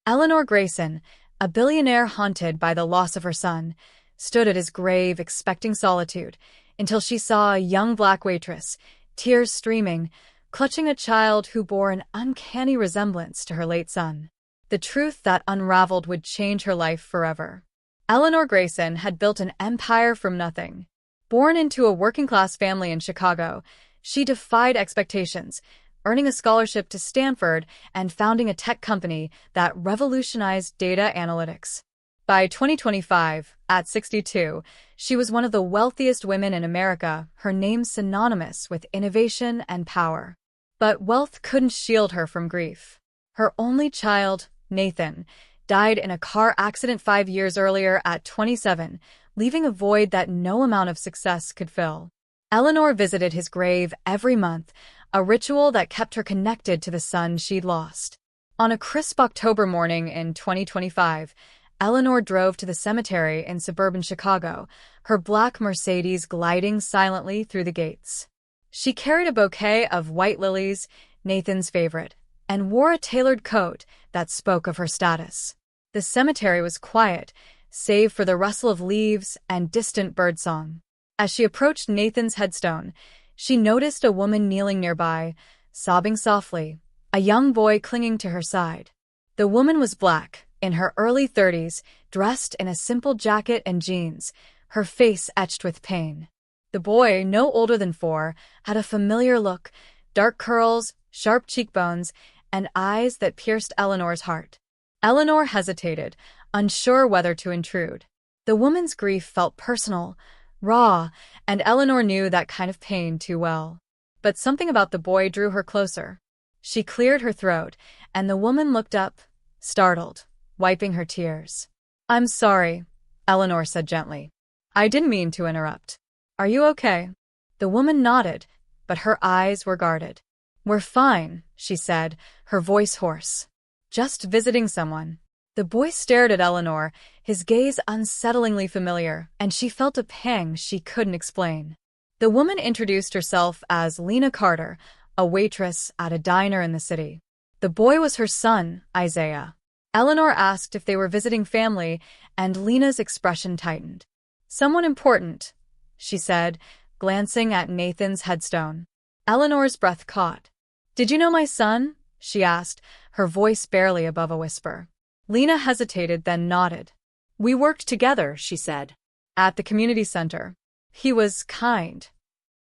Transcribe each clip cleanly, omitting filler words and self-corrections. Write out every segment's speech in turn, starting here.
Eleanor Grayson, a billionaire haunted by the loss of her son, stood at his grave expecting solitude until she saw a young black waitress, tears streaming, clutching a child who bore an uncanny resemblance to her late son. The truth that unraveled would change her life forever. Eleanor Grayson had built an empire from nothing. Born into a working-class family in Chicago, she defied expectations, earning a scholarship to Stanford and founding a tech company that revolutionized data analytics. By 2025, at 62, she was one of the wealthiest women in America, her name synonymous with innovation and power. But wealth couldn't shield her from grief. Her only child, Nathan, died in a car accident 5 years earlier at 27, leaving a void that no amount of success could fill. Eleanor visited his grave every month, a ritual that kept her connected to the son she'd lost. On a crisp October morning in 2025, Eleanor drove to the cemetery in suburban Chicago, her black Mercedes gliding silently through the gates. She carried a bouquet of white lilies, Nathan's favorite, and wore a tailored coat that spoke of her status. The cemetery was quiet, save for the rustle of leaves and distant birdsong. As she approached Nathan's headstone, she noticed a woman kneeling nearby, sobbing softly, a young boy clinging to her side. The woman was black, in her early 30s, dressed in a simple jacket and jeans, her face etched with pain. The boy, no older than 4, had a familiar look, dark curls, sharp cheekbones, and eyes that pierced Eleanor's heart. Eleanor hesitated, unsure whether to intrude. The woman's grief felt personal, raw, and Eleanor knew that kind of pain too well. But something about the boy drew her closer. She cleared her throat, and the woman looked up, startled, wiping her tears. "I'm sorry," Eleanor said gently. "I didn't mean to interrupt. Are you okay?" The woman nodded, but her eyes were guarded. "We're fine," she said, her voice hoarse. "Just visiting someone." The boy stared at Eleanor, his gaze unsettlingly familiar, and she felt a pang she couldn't explain. The woman introduced herself as Lena Carter, a waitress at a diner in the city. The boy was her son, Isaiah. Eleanor asked if they were visiting family, and Lena's expression tightened. "Someone important," she said, glancing at Nathan's headstone. Eleanor's breath caught. "Did you know my son?" she asked, her voice barely above a whisper. Lena hesitated, then nodded. "We worked together," she said, "at the community center. He was kind."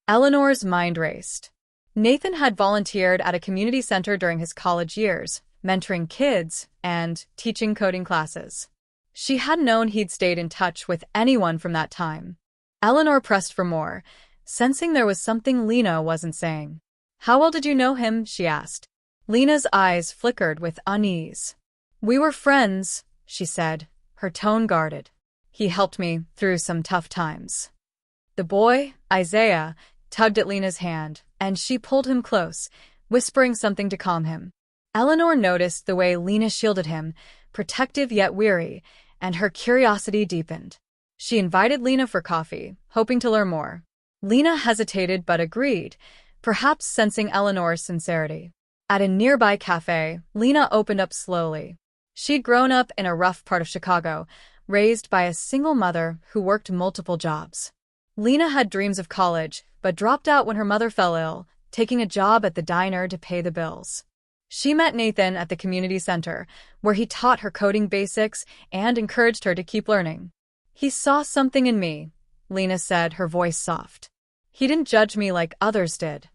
Eleanor's mind raced. Nathan had volunteered at a community center during his college years, mentoring kids and teaching coding classes. She had known he'd stayed in touch with anyone from that time. Eleanor pressed for more, sensing there was something Lena wasn't saying. "How well did you know him?" she asked. Lena's eyes flickered with unease. "We were friends," she said, her tone guarded. "He helped me through some tough times." The boy, Isaiah, tugged at Lena's hand, and she pulled him close, whispering something to calm him. Eleanor noticed the way Lena shielded him, protective yet weary, and her curiosity deepened. She invited Lena for coffee, hoping to learn more. Lena hesitated but agreed, perhaps sensing Eleanor's sincerity. At a nearby cafe, Lena opened up slowly. She'd grown up in a rough part of Chicago, raised by a single mother who worked multiple jobs. Lena had dreams of college, but dropped out when her mother fell ill, taking a job at the diner to pay the bills. She met Nathan at the community center, where he taught her coding basics and encouraged her to keep learning. "He saw something in me," Lena said, her voice soft. "He didn't judge me like others did."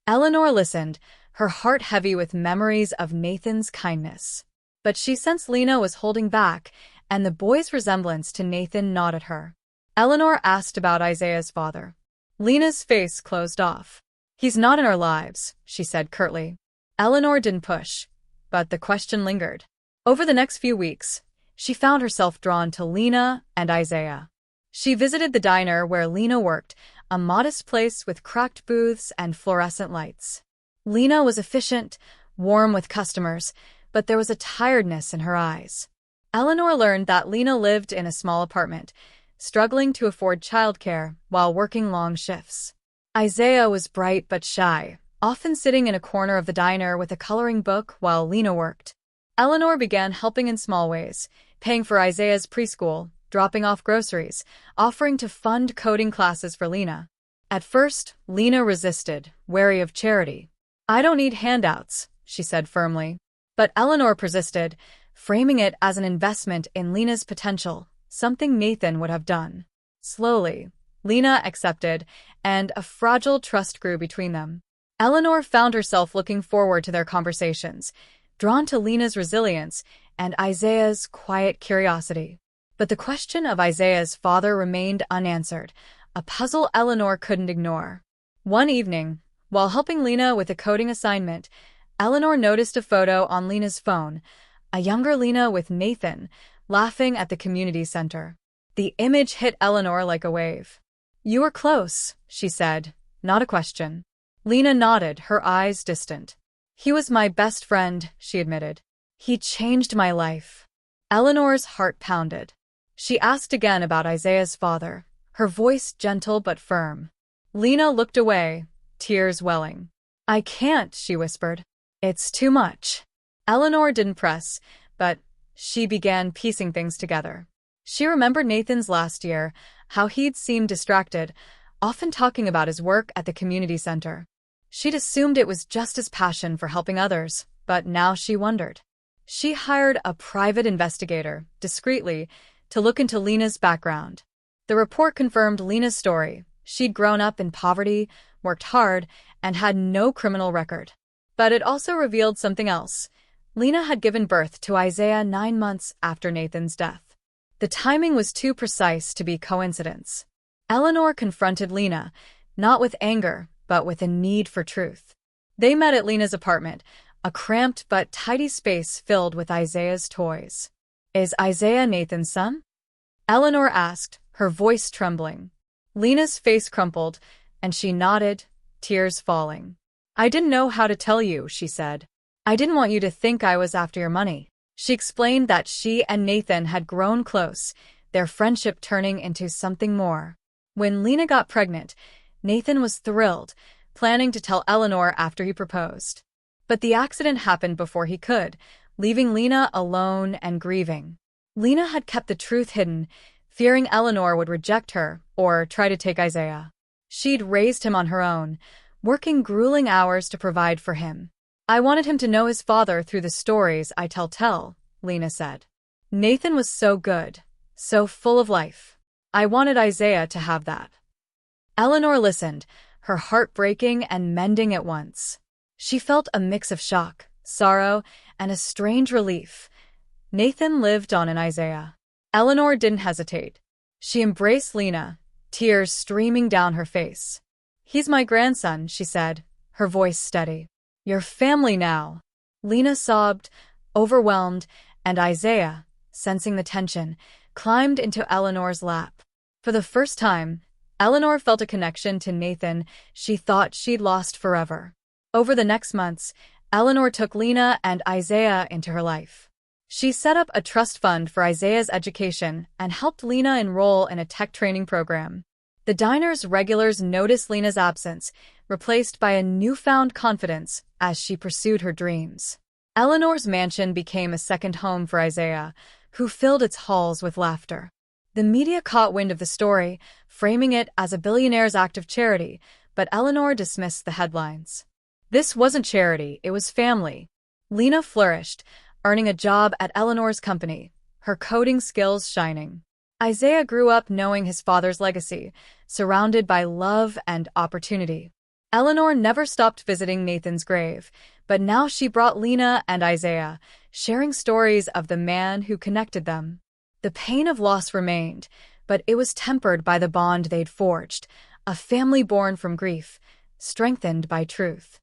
Eleanor listened, her heart heavy with memories of Nathan's kindness. But she sensed Lena was holding back, and the boy's resemblance to Nathan gnawed at her. Eleanor asked about Isaiah's father. Lena's face closed off. "He's not in our lives," she said curtly. Eleanor didn't push, but the question lingered. Over the next few weeks, she found herself drawn to Lena and Isaiah. She visited the diner where Lena worked, a modest place with cracked booths and fluorescent lights. Lena was efficient, warm with customers, but there was a tiredness in her eyes. Eleanor learned that Lena lived in a small apartment, struggling to afford childcare while working long shifts. Isaiah was bright but shy, often sitting in a corner of the diner with a coloring book while Lena worked. Eleanor began helping in small ways, paying for Isaiah's preschool, dropping off groceries, offering to fund coding classes for Lena. At first, Lena resisted, wary of charity. "I don't need handouts," she said firmly. But Eleanor persisted, framing it as an investment in Lena's potential, something Nathan would have done. Slowly, Lena accepted, and a fragile trust grew between them. Eleanor found herself looking forward to their conversations, drawn to Lena's resilience and Isaiah's quiet curiosity. But the question of Isaiah's father remained unanswered, a puzzle Eleanor couldn't ignore. One evening, while helping Lena with a coding assignment, Eleanor noticed a photo on Lena's phone, a younger Lena with Nathan, laughing at the community center. The image hit Eleanor like a wave. "You were close," she said, not a question. Lena nodded, her eyes distant. "He was my best friend," she admitted. "He changed my life." Eleanor's heart pounded. She asked again about Isaiah's father, her voice gentle but firm. Lena looked away, tears welling. "I can't," she whispered. "It's too much." Eleanor didn't press, but she began piecing things together. She remembered Nathan's last year, how he'd seemed distracted, often talking about his work at the community center. She'd assumed it was just his passion for helping others, but now she wondered. She hired a private investigator, discreetly, to look into Lena's background. The report confirmed Lena's story. She'd grown up in poverty, worked hard, and had no criminal record. But it also revealed something else. Lena had given birth to Isaiah 9 months after Nathan's death. The timing was too precise to be coincidence. Eleanor confronted Lena, not with anger, but with a need for truth. They met at Lena's apartment, a cramped but tidy space filled with Isaiah's toys. "Is Isaiah Nathan's son?" Eleanor asked, her voice trembling. Lena's face crumpled, and she nodded, tears falling. "I didn't know how to tell you," she said. "I didn't want you to think I was after your money." She explained that she and Nathan had grown close, their friendship turning into something more. When Lena got pregnant, Nathan was thrilled, planning to tell Eleanor after he proposed. But the accident happened before he could, leaving Lena alone and grieving. Lena had kept the truth hidden, fearing Eleanor would reject her or try to take Isaiah. She'd raised him on her own, working grueling hours to provide for him. "I wanted him to know his father through the stories I tell," Lena said. "Nathan was so good, so full of life. I wanted Isaiah to have that." Eleanor listened, her heart breaking and mending at once. She felt a mix of shock, sorrow, and a strange relief. Nathan lived on in Isaiah. Eleanor didn't hesitate. She embraced Lena, tears streaming down her face. "He's my grandson," she said, her voice steady. "Your family now." Lena sobbed, overwhelmed, and Isaiah, sensing the tension, climbed into Eleanor's lap. For the first time, Eleanor felt a connection to Nathan she thought she'd lost forever. Over the next months, Eleanor took Lena and Isaiah into her life. She set up a trust fund for Isaiah's education and helped Lena enroll in a tech training program. The diner's regulars noticed Lena's absence, replaced by a newfound confidence as she pursued her dreams. Eleanor's mansion became a second home for Isaiah, who filled its halls with laughter. The media caught wind of the story, framing it as a billionaire's act of charity, but Eleanor dismissed the headlines. This wasn't charity, it was family. Lena flourished, earning a job at Eleanor's company, her coding skills shining. Isaiah grew up knowing his father's legacy, surrounded by love and opportunity. Eleanor never stopped visiting Nathan's grave, but now she brought Lena and Isaiah, sharing stories of the man who connected them. The pain of loss remained, but it was tempered by the bond they'd forged, a family born from grief, strengthened by truth.